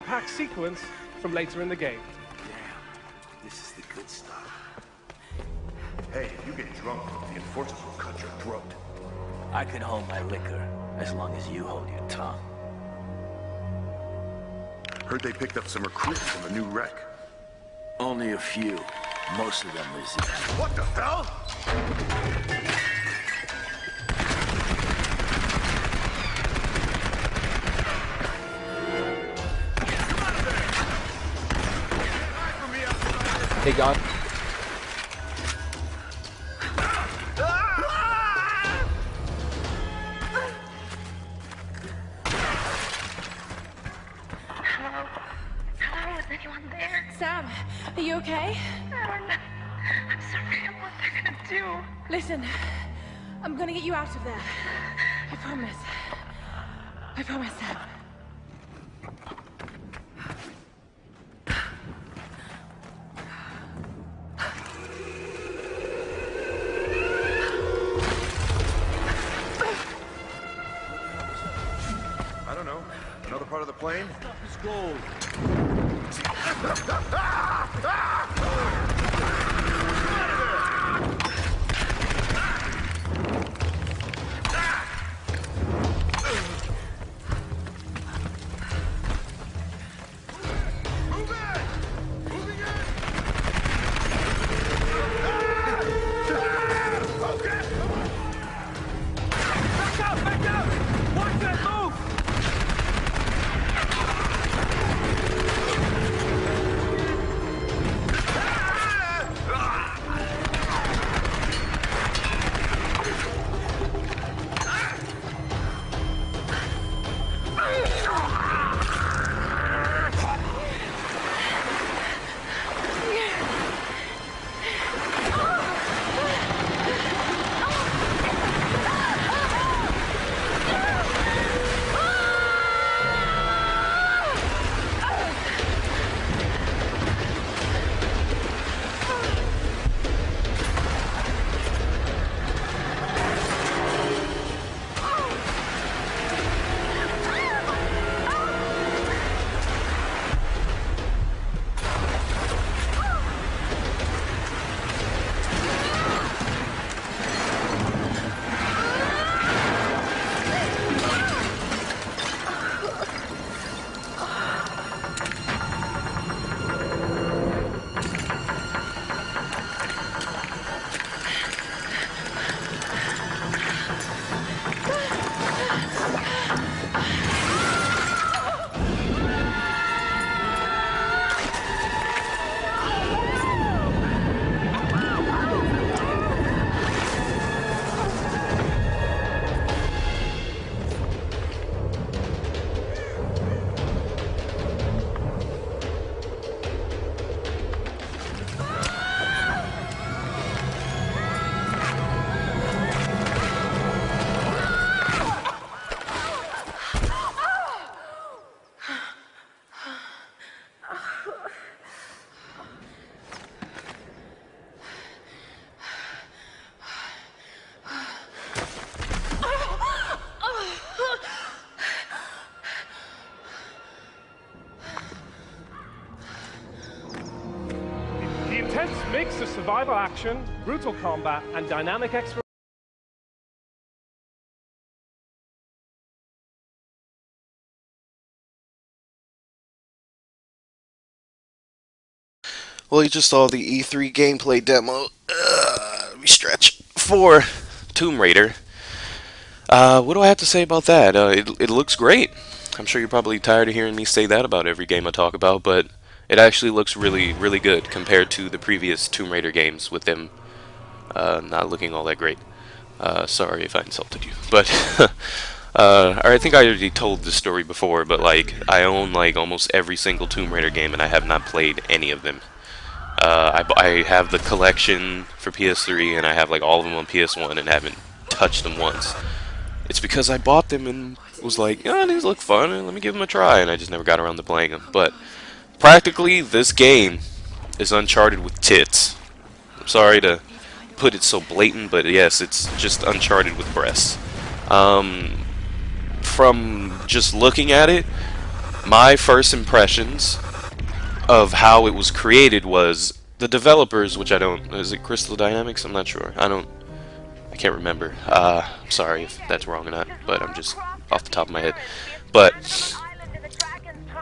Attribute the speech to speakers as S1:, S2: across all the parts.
S1: action-packed sequence from later in the game.
S2: Damn, this is the good stuff.
S3: Hey, if you get drunk, the enforcers will cut your throat.
S2: I can hold my liquor as long as you hold your tongue.
S3: Heard they picked up some recruits from the new wreck.
S2: Only a few. Most of them resist.
S3: What the hell?
S4: Hey, God.
S5: Hello, is anyone there?
S6: Sam, are you okay?
S5: I don't know. I'm so afraid of what they're gonna do.
S6: Listen, I'm gonna get you out of there. I promise. I promise, Sam.
S3: I don't know. Another part of the plane?
S2: It's gold.
S1: The intense mix of survival action, brutal combat, and dynamic exploration.
S7: Well, you just saw the E3 gameplay demo. Let me stretch. For Tomb Raider. What do I have to say about that? It looks great. I'm sure you're probably tired of hearing me say that about every game I talk about, but it actually looks really, really good compared to the previous Tomb Raider games with them not looking all that great. Sorry if I insulted you, but I think I already told this story before, but like I own like almost every single Tomb Raider game, and I have not played any of them. I have the collection for PS3, and I have like all of them on PS1, and haven't touched them once. It's because I bought them and was like, oh, these look fun, and let me give them a try, and I just never got around to playing them. But practically, this game is Uncharted with tits. I'm sorry to put it so blatant, but yes, it's just Uncharted with breasts. From just looking at it, my first impressions of how it was created was the developers, which I don't, is it Crystal Dynamics? I'm not sure. I can't remember. I'm sorry if that's wrong or not, but I'm just off the top of my head. But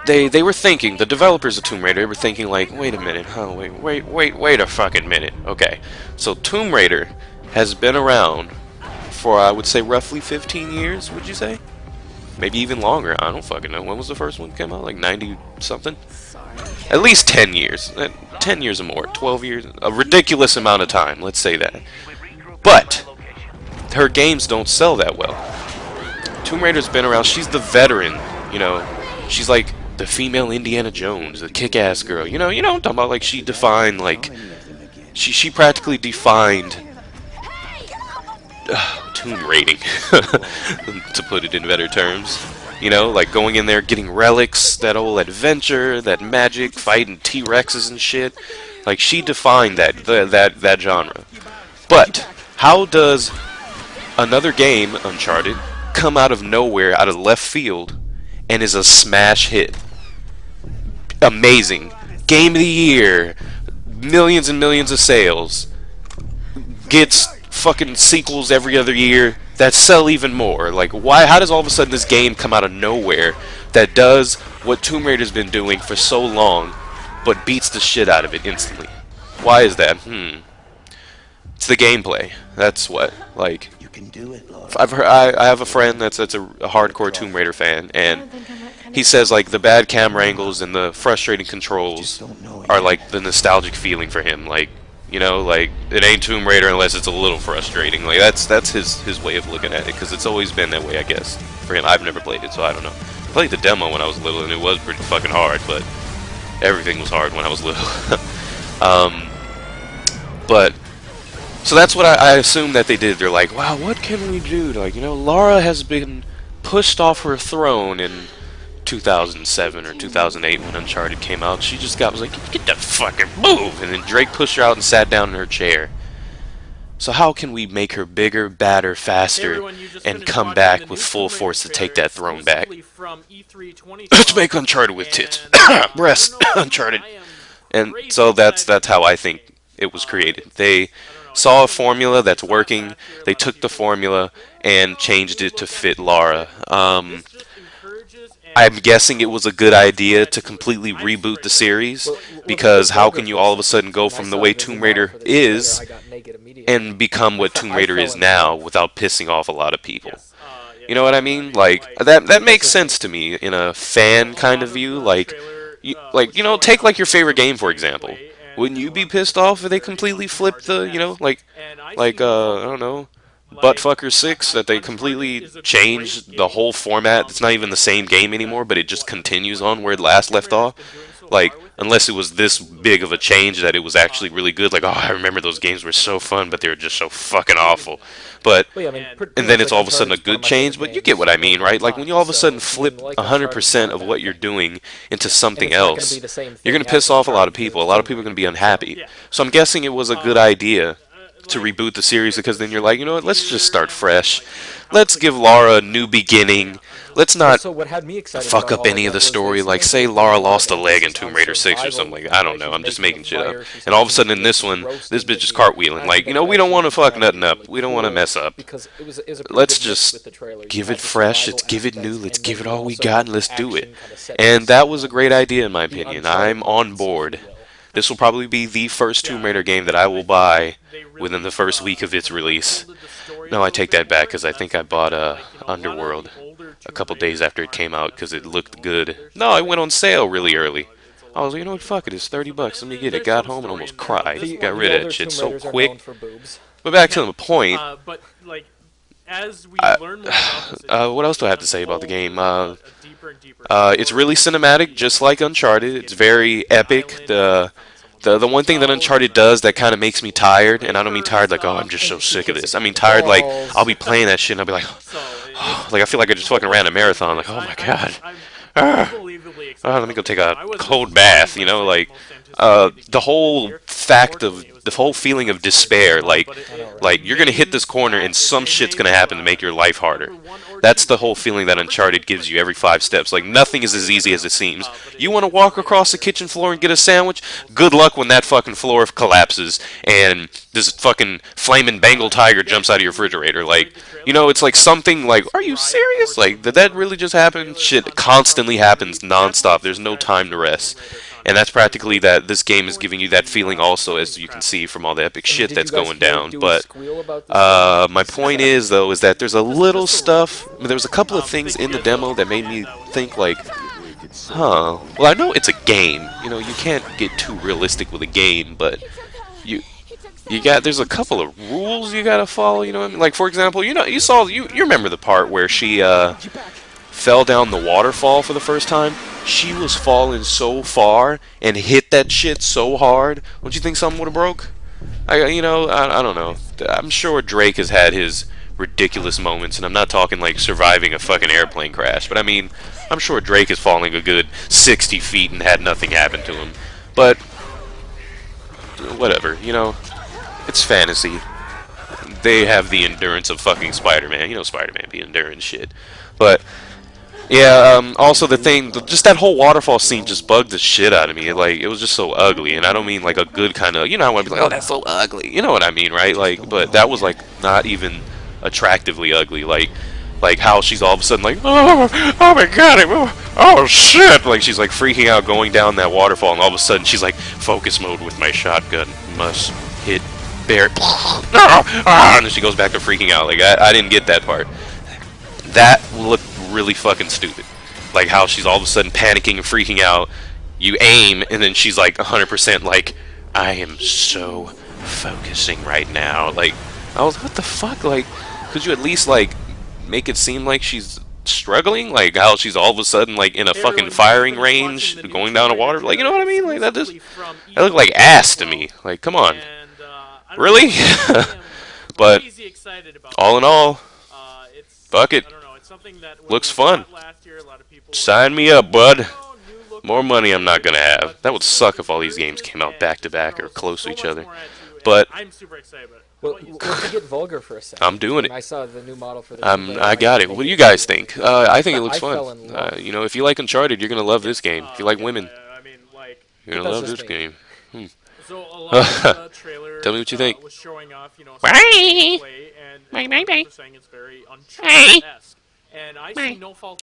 S7: they were thinking, the developers of Tomb Raider, they were thinking like, wait a minute, wait a fucking minute. Okay, so Tomb Raider has been around for, I would say, roughly 15 years, would you say? Maybe even longer. I don't fucking know. When was the first one came out? Like 90 something? At least 10 years. 10 years or more. 12 years. A ridiculous amount of time. Let's say that. But her games don't sell that well. Tomb Raider's been around. She's the veteran. You know, she's like the female Indiana Jones, the kick-ass girl. You know what I'm talking about? Like, she defined, like, she practically defined tomb raiding, to put it in better terms. You know, like going in there, getting relics, that old adventure, that magic, fighting T-Rexes and shit. Like, she defined that genre. But how does another game, Uncharted, come out of nowhere, out of left field, and is a smash hit? Amazing. Game of the year. Millions and millions of sales. Gets fucking sequels every other year that sell even more. Like, why? How does all of a sudden this game come out of nowhere that does what Tomb Raider's been doing for so long, but beats the shit out of it instantly? Why is that? It's the gameplay. That's what. Like,
S2: You can do it, Laura.
S7: I've heard, I have a friend that's a hardcore Tomb Raider fan, and he says like the bad camera angles and the frustrating controls are like the nostalgic feeling for him. Like, you know, like, it ain't Tomb Raider unless it's a little frustrating. Like, that's his way of looking at it, because it's always been that way, I guess, for him. I've never played it, so I don't know. I played the demo when I was little, and it was pretty fucking hard, but everything was hard when I was little. But, so that's what I assume that they did. They're like, wow, what can we do? Like, you know, Lara has been pushed off her throne in 2007 or 2008 when Uncharted came out. She just was like, get the fucking move, and then Drake pushed her out and sat down in her chair. So how can we make her bigger, badder, faster, and come back with full force to take that throne back? Let's make Uncharted with tits, breasts, Uncharted. And so that's how I think it was created. They saw a formula that's working. They took the formula and changed it to fit Lara. I'm guessing it was a good idea to completely reboot the series, because how can you all of a sudden go from the way Tomb Raider is and become what Tomb Raider is now without pissing off a lot of people? You know what I mean? Like, that makes sense to me in a fan kind of view. Like, you know, take like your favorite game, for example. Wouldn't you be pissed off if they completely flipped the, you know, like I don't know, Buttfucker 6, that they completely changed the whole format? It's not even the same game anymore, but it just continues on where it last left off. Like, unless it was this big of a change that it was actually really good. Like, oh, I remember those games were so fun, but they were just so fucking awful. But, and then it's all of a sudden a good change, but you get what I mean, right? Like, when you all of a sudden flip 100% of what you're doing into something else, you're going to piss off a lot of people. A lot of people are going to be unhappy. So I'm guessing it was a good idea to reboot the series, because then you're like, you know what, let's just start fresh. Let's give Lara a new beginning. Let's not fuck up any of the story. Like, say Lara lost a leg in Tomb Raider 6 or something like that. I don't know, I'm just making shit up. And all of a sudden in this one, this bitch is cartwheeling. Like, you know, we don't want to fuck nothing up. We don't want to mess up. Let's just give it fresh. Let's give it new. Let's give it all we got, and let's do it. And that was a great idea in my opinion. I'm on board. This will probably be the first Tomb Raider game that I will buy within the first week of its release. No, I take that back, because I think I bought Underworld a couple days after it came out because it looked good. No, it went on sale really early. I was like, you know what, fuck it, it's $30. Let me get it. Got home and almost cried. Got rid of that shit so quick. But back to the point.
S1: But like, as we learn more about this,
S7: what else do I have to say about the game? It's really cinematic, just like Uncharted. It's very epic. The one thing that Uncharted does that kind of makes me tired, and I don't mean tired like, oh, I'm just so sick of this. I mean tired like, I'll be playing that shit and I'll be like, oh, like I feel like I just fucking ran a marathon. Like, oh my god. Let me go take a cold bath, you know, like, the whole feeling of despair, like you're gonna hit this corner and some shit's gonna happen to make your life harder. That's the whole feeling that Uncharted gives you every 5 steps. Like, nothing is as easy as it seems. You want to walk across the kitchen floor and get a sandwich? Good luck when that fucking floor collapses and this fucking flaming Bengal tiger jumps out of your refrigerator. Like, you know, it's like something like, are you serious? Like, did that really just happen? Shit constantly happens nonstop. There's no time to rest. And that's practically that this game is giving you that feeling also, as you can see from all the epic shit that's going down. But my point is, though, is that there's a little stuff. I mean, there was a couple of things in the demo that made me think, like, huh. Well, I know it's a game. You know, you can't get too realistic with a game, but you got, there's a couple of rules you gotta follow. You know what I mean? Like, for example, you know, you remember the part where she fell down the waterfall for the first time. She was falling so far and hit that shit so hard. Don't you think something would have broke? I don't know. I'm sure Drake has had his ridiculous moments, and I'm not talking like surviving a fucking airplane crash, but I mean, I'm sure Drake is falling a good 60 feet and had nothing happen to him. But whatever, you know, it's fantasy. They have the endurance of fucking Spider-Man. You know, Spider-Man be enduring shit. But yeah, also the thing, just that whole waterfall scene just bugged the shit out of me. Like, it was just so ugly, and I don't mean like a good kind of, you know, I want to be like, oh, that's so ugly. You know what I mean, right? Like, but that was like not even attractively ugly. Like how she's all of a sudden like, oh my god, oh shit, like she's like freaking out going down that waterfall, and all of a sudden she's like, focus mode with my shotgun, must hit bear, and then she goes back to freaking out. Like, I didn't get that part. That looked really fucking stupid. Like how she's all of a sudden panicking and freaking out. You aim, and then she's like 100% like, I am so focusing right now. Like, I was, what the fuck? Like, could you at least like make it seem like she's struggling? Like how she's all of a sudden like in a fucking firing range going down a water. Like, you know what I mean? Like that looked like ass to me. Like, come on, really? But all in all, fuck it. Looks fun. Sign me up, bud. More money I'm not gonna have. That would suck if all these games came out back to back or close to each other. But
S4: I'm super excited about it. Well, let's get vulgar for a second.
S7: I'm doing it.
S4: I saw the new model for the.
S7: I got it. What do you guys think? I think it looks fun. You know, if you like Uncharted, you're gonna love this game. If you like women, you're gonna love this game.
S4: So a lot of the trailer
S7: Tell me what you think.
S4: was showing off, you know, and saying it's very Uncharted-esque. And I see no fault